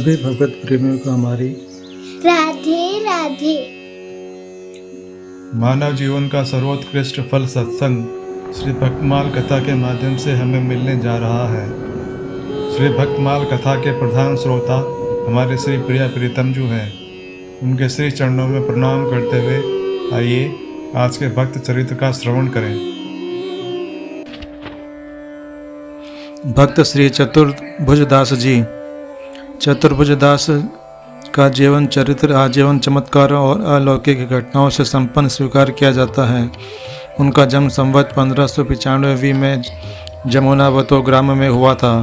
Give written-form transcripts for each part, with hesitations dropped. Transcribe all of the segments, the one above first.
सभी भगवत प्रेमियों को हमारी राधे राधे। मानव जीवन का सर्वोत्कृष्ट फल सत्संग श्री भक्तमाल कथा के माध्यम से हमें मिलने जा रहा है। श्री भक्तमाल कथा के प्रधान श्रोता हमारे श्री प्रिया प्रीतम जी हैं। उनके श्री चरणों में प्रणाम करते हुए आइए आज के भक्त चरित्र का श्रवण करें। भक्त श्री चतुर्भुजदास जी। चतुर्भुजदास का जीवन चरित्र आजीवन चमत्कारों और अलौकिक घटनाओं से संपन्न स्वीकार किया जाता है। उनका जन्म संवत 1595 में जमुनावतो ग्राम में हुआ था।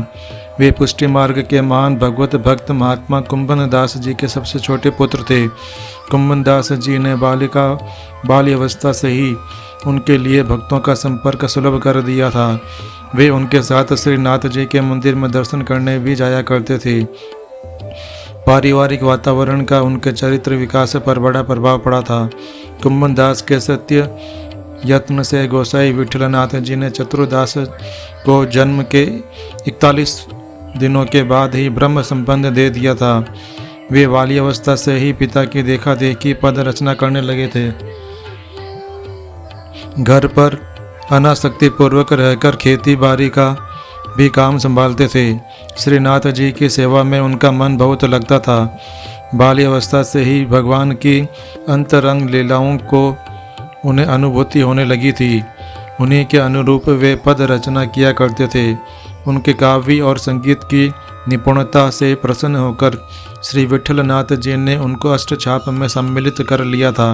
वे पुष्टि मार्ग के महान भगवत भक्त महात्मा कुंभन दास जी के सबसे छोटे पुत्र थे। कुंभन दास जी ने बाल्य अवस्था से ही उनके लिए भक्तों का संपर्क सुलभ कर दिया था। वे उनके साथ श्रीनाथ जी के मंदिर में दर्शन करने भी जाया करते थे। पारिवारिक वातावरण का उनके चरित्र विकास पर बड़ा प्रभाव पड़ा था। कुंभन दास के सत्य यत्न से गोसाई विठलनाथ जी ने चतुर्दास को जन्म के 41 दिनों के बाद ही ब्रह्म संबंध दे दिया था। वे बाल्य अवस्था से ही पिता की देखा देखी पद रचना करने लगे थे। घर पर अनासक्ति पूर्वक रहकर खेती बाड़ी का भी काम संभालते थे। श्रीनाथ जी की सेवा में उनका मन बहुत लगता था। बाल्य अवस्था से ही भगवान की अंतरंग लीलाओं को उन्हें अनुभूति होने लगी थी। उन्हीं के अनुरूप वे पद रचना किया करते थे। उनके काव्य और संगीत की निपुणता से प्रसन्न होकर श्री विठलनाथ जी ने उनको अष्टछाप में सम्मिलित कर लिया था।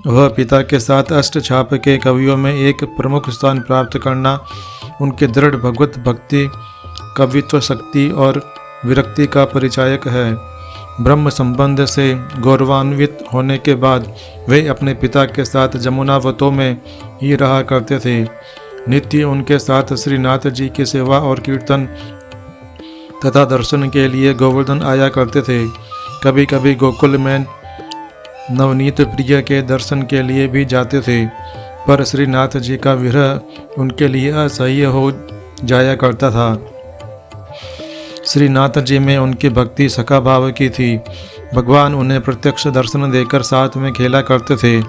वह पिता के साथ अष्टछाप के कवियों में एक प्रमुख स्थान प्राप्त करना उनके दृढ़ भगवत भक्ति, कवित्व शक्ति और विरक्ति का परिचायक है। ब्रह्म संबंध से गौरवान्वित होने के बाद वे अपने पिता के साथ जमुनावतो में ही रहा करते थे। नित्य उनके साथ श्रीनाथ जी की सेवा और कीर्तन तथा दर्शन के लिए गोवर्धन आया करते थे। कभी कभी गोकुल में नवनीत प्रिय के दर्शन के लिए भी जाते थे, पर श्रीनाथ जी का विरह उनके लिए असह्य हो जाया करता था। श्रीनाथ जी में उनकी भक्ति सखा भाव की थी। भगवान उन्हें प्रत्यक्ष दर्शन देकर साथ में खेला करते थे।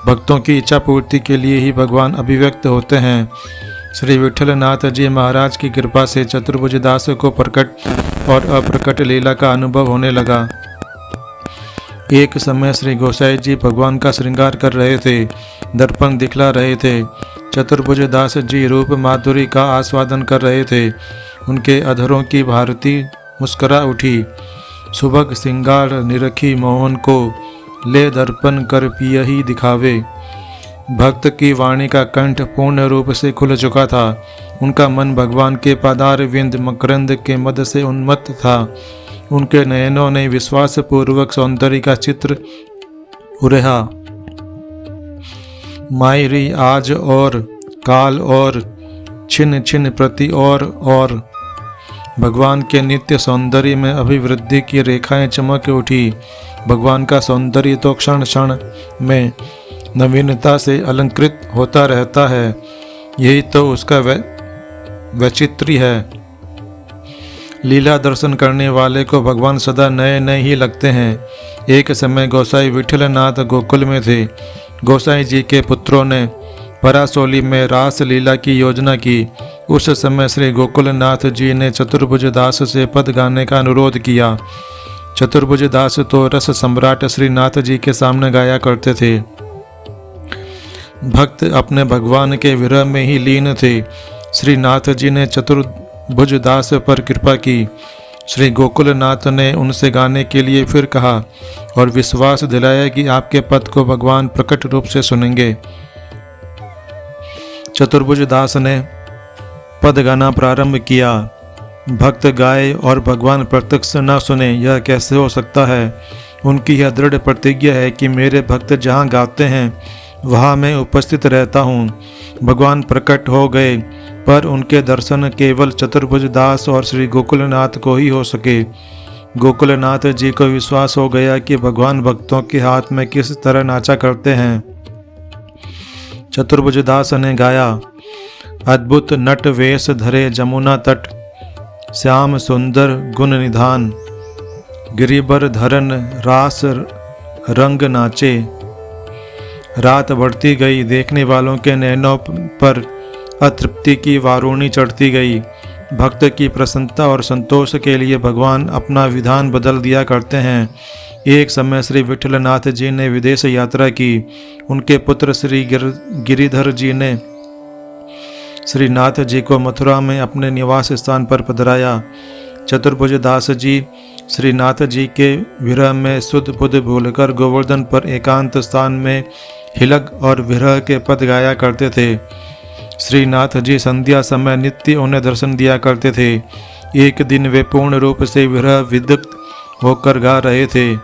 भक्तों की इच्छा पूर्ति के लिए ही भगवान अभिव्यक्त होते हैं। श्री विठलनाथ जी महाराज की कृपा से चतुर्भुजदास को प्रकट और अप्रकट लीला का अनुभव होने लगा। एक समय श्री गोसाई जी भगवान का श्रृंगार कर रहे थे, दर्पण दिखला रहे थे। चतुर्भुजदास जी रूप माधुरी का आस्वादन कर रहे थे। उनके अधरों की भारती मुस्करा उठी। सुबह सिंगार निरखी मोहन को, ले दर्पण कर पियही दिखावे। भक्त की वाणी का कंठ पूर्ण रूप से खुल चुका था। उनका मन भगवान के पादार विंद मकरंद के मद से उन्मत्त था। उनके नयनों ने विश्वास पूर्वक सौंदर्य का चित्र उरेहा। मायरी आज और काल और छिन छिन प्रति और भगवान के नित्य सौंदर्य में अभिवृद्धि की रेखाएं चमक उठी। भगवान का सौंदर्य तो क्षण क्षण में नवीनता से अलंकृत होता रहता है। यही तो उसका वैचित्र्य है। लीला दर्शन करने वाले को भगवान सदा नए नए ही लगते हैं। एक समय गोसाई विठलनाथ गोकुल में थे। गोसाई जी के पुत्रों ने परासोली में रास लीला की योजना की। उस समय श्री गोकुलनाथ जी ने चतुर्भुजदास से पद गाने का अनुरोध किया। चतुर्भुजदास तो रस सम्राट श्रीनाथ जी के सामने गाया करते थे। भक्त अपने भगवान के विरह में ही लीन थे। श्रीनाथ जी ने चतुर्भुजदास पर कृपा की। श्री गोकुलनाथ ने उनसे गाने के लिए फिर कहा और विश्वास दिलाया कि आपके पद को भगवान प्रकट रूप से सुनेंगे। चतुर्भुजदास ने पद गाना प्रारंभ किया। भक्त गाए और भगवान प्रत्यक्ष न सुने, यह कैसे हो सकता है। उनकी यह दृढ़ प्रतिज्ञा है कि मेरे भक्त जहाँ गाते हैं वहाँ मैं उपस्थित रहता हूँ। भगवान प्रकट हो गए, पर उनके दर्शन केवल चतुर्भुजदास और श्री गोकुलनाथ को ही हो सके। गोकुलनाथ जी को विश्वास हो गया कि भगवान भक्तों के हाथ में किस तरह नाचा करते हैं। चतुर्भुजदास ने गाया, अद्भुत नट वेश धरे जमुना तट, श्याम सुंदर गुण निधान, गिरिबर धरन रास रंग नाचे। रात बढ़ती गई, देखने वालों के नैनों पर अतृप्ति की वारुणी चढ़ती गई। भक्त की प्रसन्नता और संतोष के लिए भगवान अपना विधान बदल दिया करते हैं। एक समय श्री विठलनाथ जी ने विदेश यात्रा की। उनके पुत्र श्री गिरिधर जी ने श्री नाथ जी को मथुरा में अपने निवास स्थान पर पधराया। चतुर्भुज दास जी श्री नाथ जी के विरह में सुध बुध भूलकर गोवर्धन पर एकांत स्थान में हिलक और विरह के पद गाया करते थे। श्री नाथ जी संध्या समय नित्य उन्हें दर्शन दिया करते थे। एक दिन वे पूर्ण रूप से विरह विदग्ध होकर गा रहे थे।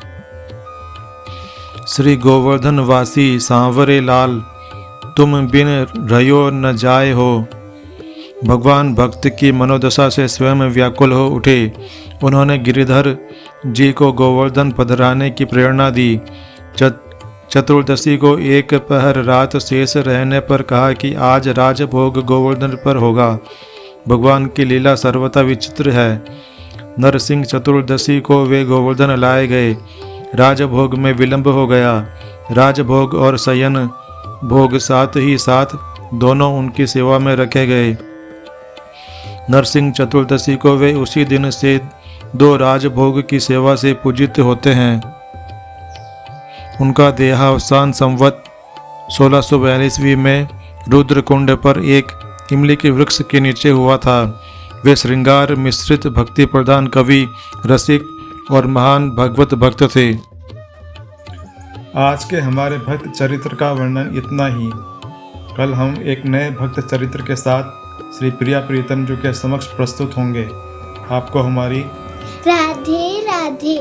श्री गोवर्धन वासी सांवरे लाल, तुम बिन रयो न जाए हो। भगवान भक्त की मनोदशा से स्वयं व्याकुल हो उठे। उन्होंने गिरिधर जी को गोवर्धन पधराने की प्रेरणा दी। चतुर्दशी को एक पहर रात शेष रहने पर कहा कि आज राजभोग गोवर्धन पर होगा। भगवान की लीला सर्वथा विचित्र है। नरसिंह चतुर्दशी को वे गोवर्धन लाए गए। राजभोग में विलंब हो गया। राजभोग और शयन भोग साथ ही साथ दोनों उनकी सेवा में रखे गए। नरसिंह चतुर्दशी को वे उसी दिन से 2 राजभोग की सेवा से पूजित होते हैं। उनका देहावसान संवत 1642 में रुद्रकुंड पर एक इमली के वृक्ष के नीचे हुआ था। वे श्रृंगार मिश्रित भक्ति प्रधान कवि, रसिक और महान भगवत भक्त थे। आज के हमारे भक्त चरित्र का वर्णन इतना ही। कल हम एक नए भक्त चरित्र के साथ श्री प्रिया प्रीतम जी के समक्ष प्रस्तुत होंगे। आपको हमारी राधे राधे।